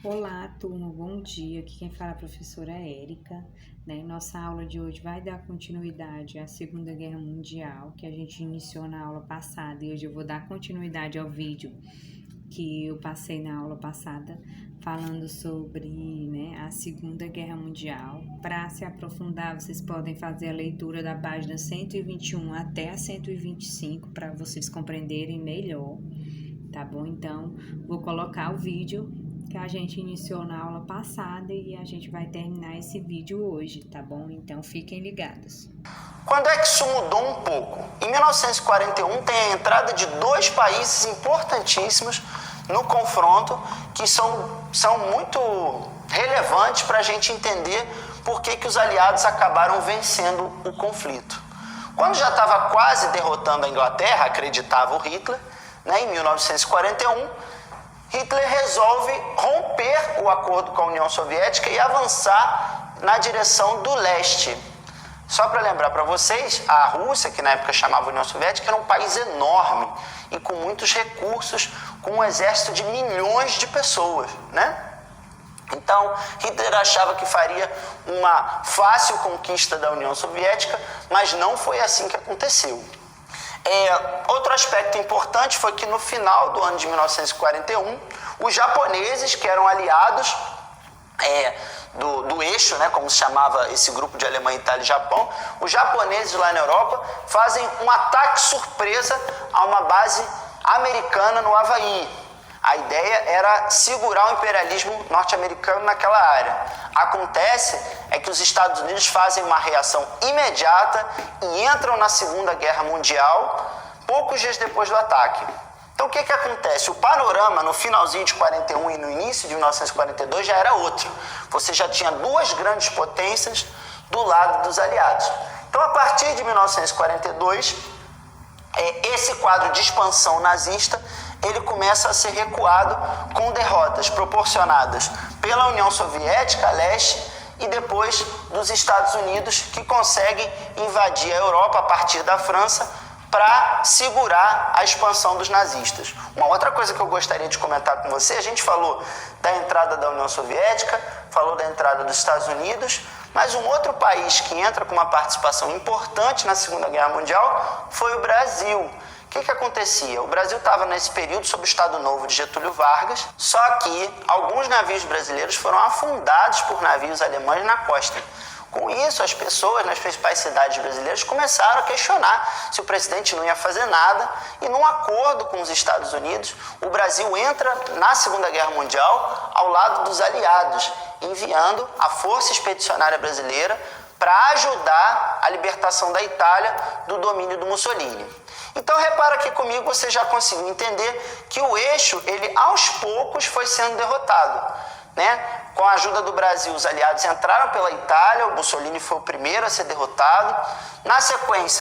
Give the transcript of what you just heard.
Olá, turma, bom dia. Aqui quem fala é a professora Érica, né? Nossa aula de hoje vai dar continuidade à Segunda Guerra Mundial, que a gente iniciou na aula passada, e hoje eu vou dar continuidade ao vídeo que eu passei na aula passada, falando sobre, né, a Segunda Guerra Mundial. Para se aprofundar, vocês podem fazer a leitura da página 121 até a 125 para vocês compreenderem melhor, tá bom? Então, vou colocar o vídeo que a gente iniciou na aula passada e a gente vai terminar esse vídeo hoje, tá bom? Então, fiquem ligados. Quando é que isso mudou um pouco? Em 1941 tem a entrada de dois países importantíssimos no confronto que são muito relevantes para a gente entender por que os aliados acabaram vencendo o conflito. Quando já estava quase derrotando a Inglaterra, acreditava o Hitler, né, em 1941, Hitler resolve romper o acordo com a União Soviética e avançar na direção do leste. Só para lembrar para vocês, a Rússia, que na época chamava União Soviética, era um país enorme e com muitos recursos, com um exército de milhões de pessoas, né? Então, Hitler achava que faria uma fácil conquista da União Soviética, mas não foi assim que aconteceu. Outro aspecto importante foi que no final do ano de 1941, os japoneses, que eram aliados do eixo, né, como se chamava esse grupo de Alemanha, Itália e Japão, os japoneses lá na Europa fazem um ataque surpresa a uma base americana no Havaí. A ideia era segurar o imperialismo norte-americano naquela área. Acontece que os Estados Unidos fazem uma reação imediata e entram na Segunda Guerra Mundial poucos dias depois do ataque. Então o que acontece? O panorama no finalzinho de 41 e no início de 1942 já era outro. Você já tinha duas grandes potências do lado dos aliados. Então a partir de 1942, esse quadro de expansão nazista ele começa a ser recuado com derrotas proporcionadas pela União Soviética a leste e depois dos Estados Unidos, que conseguem invadir a Europa a partir da França para segurar a expansão dos nazistas. Uma outra coisa que eu gostaria de comentar com você, a gente falou da entrada da União Soviética, falou da entrada dos Estados Unidos, mas um outro país que entra com uma participação importante na Segunda Guerra Mundial foi o Brasil. O que acontecia? O Brasil estava nesse período sob o Estado Novo de Getúlio Vargas, só que alguns navios brasileiros foram afundados por navios alemães na costa. Com isso, as pessoas nas principais cidades brasileiras começaram a questionar se o presidente não ia fazer nada e, num acordo com os Estados Unidos, o Brasil entra na Segunda Guerra Mundial ao lado dos aliados, enviando a Força Expedicionária Brasileira para ajudar a libertação da Itália do domínio do Mussolini. Então repara aqui comigo, você já conseguiu entender que o eixo, ele aos poucos foi sendo derrotado, né? Com a ajuda do Brasil, os aliados entraram pela Itália, o Mussolini foi o primeiro a ser derrotado. Na sequência,